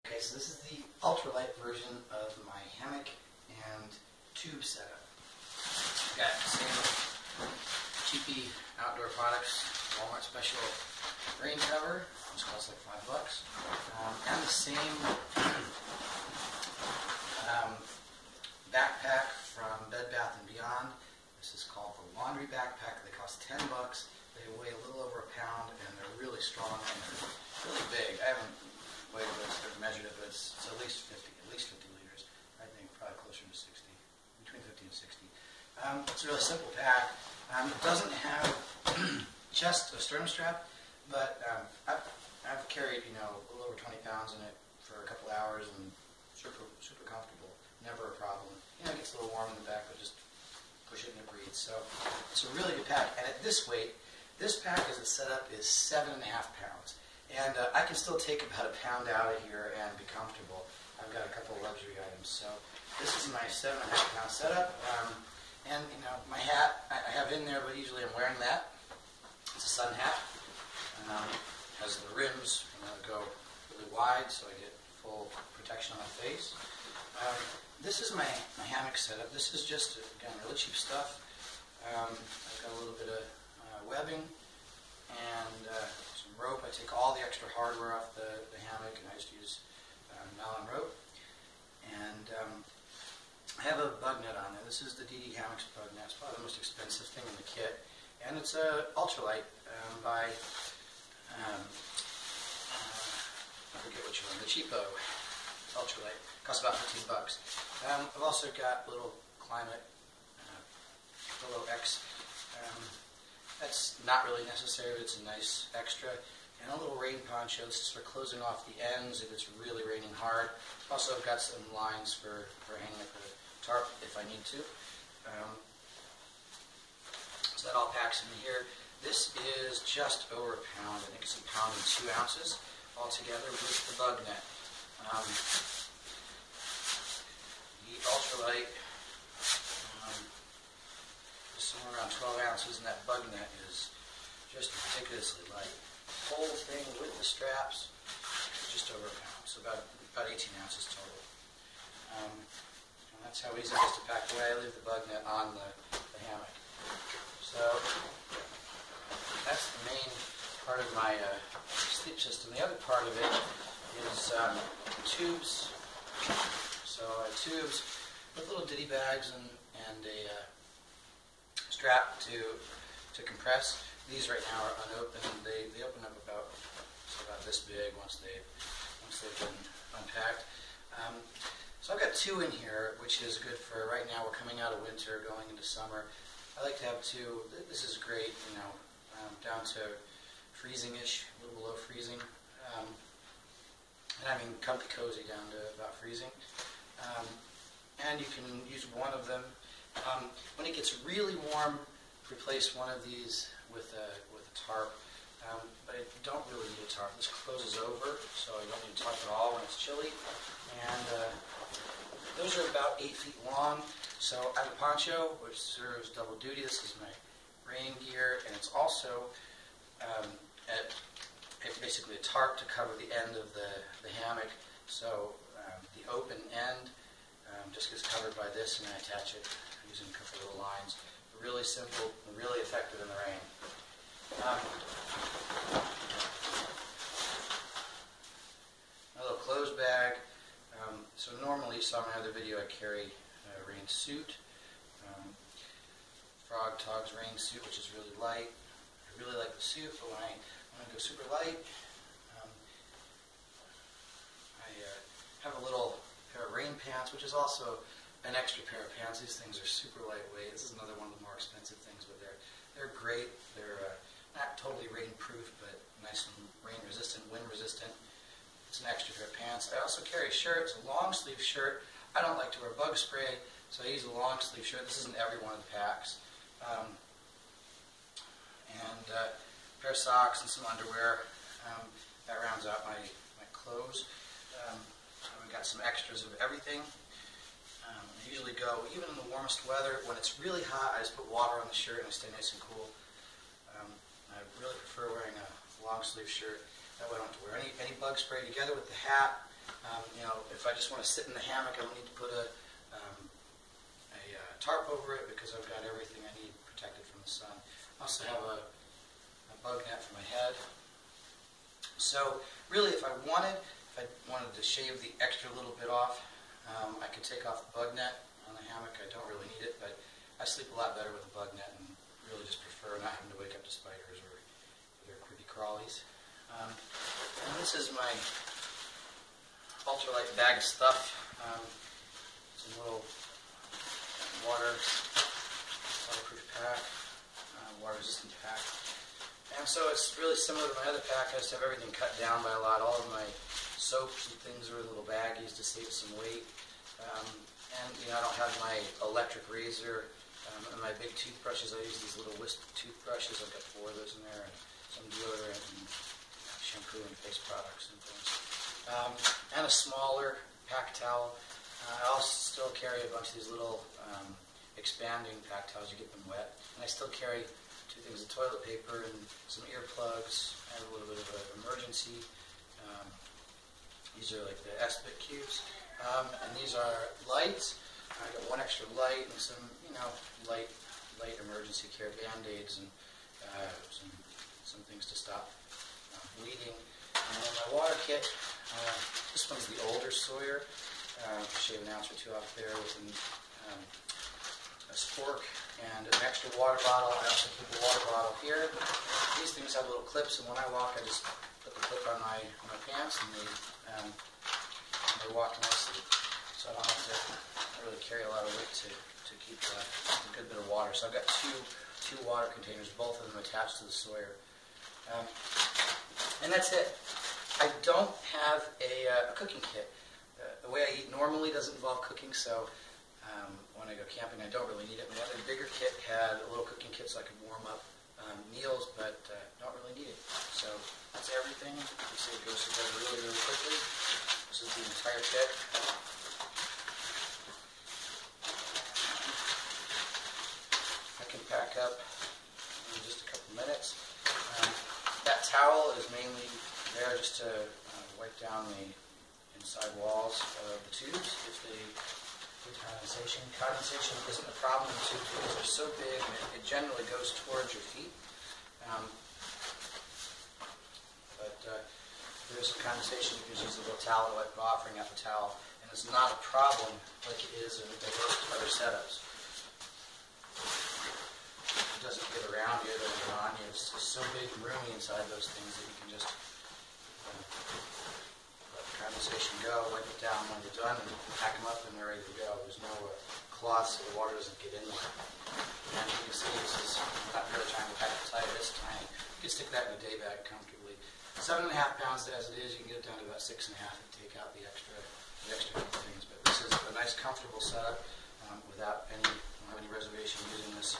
Okay, so this is the ultralight version of my hammock and tube setup. Got the same cheapy outdoor products, Walmart special rain cover, which costs like $5, and the same backpack from Bed Bath & Beyond. This is called the laundry backpack. They cost $10. They weigh a little over a pound, and they're really strong and they're really big. I haven't weighed it, measured it, but it's at least 50 liters. I think probably closer to 60, between 50 and 60. It's a really simple pack. It doesn't have just a sternum strap, but I've carried, a little over 20 pounds in it for a couple hours, and super comfortable. Never a problem. It gets a little warm in the back, but just push it and it breathes. So it's a really good pack. And at this weight, this pack as it's set up is 7.5 pounds. And I can still take about a pound out of here and be comfortable. I've got a couple of luxury items. So this is my 7.5 pound setup. And my hat I have in there, but usually I'm wearing that. It's a sun hat. Has the rims go really wide, so I get full protection on my face. This is my hammock setup. This is just, again, really cheap stuff. I've got a little bit of webbing and some rope. I take all the extra hardware off the hammock, and I just use nylon rope. And I have a bug net on there. This is the DD Hammock's bug net. It's probably the most expensive thing in the kit. And it's a ultralight by, I forget which one, the Cheapo Ultralight. Costs about $15. I've also got little Klymit, Below X. That's not really necessary, but it's a nice extra. And a little rain poncho. This is for closing off the ends if it's really raining hard. Also, I've got some lines for hanging up the tarp if I need to. So that all packs in here. This is just over a pound. I think it's 1 pound and 2 ounces altogether with the bug net. The ultralight is somewhere around 12 ounces, and that bug net is just ridiculously light. The whole thing with the straps is just over a pound, so about 18 ounces total. And that's how easy it is to pack away. I leave the bug net on the hammock. So that's the main part of my sleep system. The other part of it is tubes. So tubes with little Ditty Bags and a strap to compress. These right now are unopened. They open up about this big once they've been unpacked. So I've got 2 in here, which is good for right now. We're coming out of winter, going into summer. I like to have 2. This is great, down to freezing-ish, a little below freezing. And I mean comfy cozy down to about freezing. And you can use one of them. When it gets really warm, replace one of these with a tarp. But I don't really need a tarp. This closes over, so I don't need a tarp at all when it's chilly. And those are about 8 feet long. So I have a poncho, which serves double duty. This is my rain gear, and it's also basically a tarp to cover the end of the hammock. So the open end just gets covered by this, and I attach it using a couple little lines. Really simple, really effective in the rain. A little clothes bag. So normally, you saw in my other video, I carry a rain suit. Frog Toggs rain suit, which is really light. I really like the suit, but when I want to go super light, I have a little pair of rain pants, which is also an extra pair of pants. These things are super lightweight. This is another one of the more expensive things, but they're great. They're not totally rain-proof, but nice and rain-resistant, wind-resistant. It's an extra pair of pants. I also carry a shirt. It's a long-sleeve shirt. I don't like to wear bug spray, so I use a long-sleeve shirt. This isn't every one of the packs. And a pair of socks and some underwear. That rounds out my clothes. I've got some extras of everything. I usually go, even in the warmest weather, when it's really hot, I just put water on the shirt and I stay nice and cool. I really prefer wearing a long sleeve shirt. That way I don't have to wear any bug spray. Together with the hat, If I just want to sit in the hammock, I don't need to put a tarp over it because I've got everything I need protected from the sun. I also have a bug net for my head. So really, if I wanted to shave the extra little bit off, I could take off the bug net on the hammock. I don't really need it, but I sleep a lot better with a bug net and really just prefer not having to wake up to spiders or other creepy crawlies. And this is my ultralight bag of stuff. Some little waterproof pack, water-resistant pack. And so it's really similar to my other pack. I just have everything cut down by a lot. All of my soaps and things are in little baggies to save some weight. And I don't have my electric razor and my big toothbrushes. I use these little wisp toothbrushes. I've got 4 of those in there, and some deodorant and shampoo and face products and things. And a smaller pack towel. I also still carry a bunch of these little expanding pack towels. You get them wet. And I still carry 2 things of toilet paper and some earplugs and a little bit of an emergency. These are like the SBIC cubes. And these are lights. I got 1 extra light and some, light emergency care, Band-Aids and some things to stop bleeding. And then my water kit. This one's the older Sawyer. Shave an ounce or 2 off there with a spork and an extra water bottle. I also keep a water bottle here. These things have little clips, and when I walk, I just put the clip on my pants, and they walk nicely. So I don't have to really carry a lot of weight to keep a good bit of water. So I've got two water containers, both of them attached to the Sawyer. And that's it. I don't have a cooking kit. The way I eat normally doesn't involve cooking, so when I go camping, I don't really need it. My other bigger kit had a little cooking kit so I could warm up meals, but don't really need it. So that's everything. You see it goes together really, really quickly. This is the entire kit. I can pack up in just a couple minutes. That towel is mainly there just to wipe down the inside walls of the tubes if they get condensation. Condensation isn't a problem in the tubes because they're so big and it generally goes towards your feet. But there's some condensation. You can use a little towel to wipe it off, wring out the towel, and it's not a problem like it is in most other setups. It doesn't get around you, it doesn't get on you. It's so big and roomy inside those things that you can just condensation go, wipe it down when you're done, and pack them up and they're ready to go. There's no cloth so the water doesn't get in there. And you can see this is not really trying to pack it tight, it's tiny. You can stick that in a day bag comfortably. 7.5 pounds as it is, you can get it down to about 6.5 and take out the extra things. But this is a nice comfortable setup without any reservation using this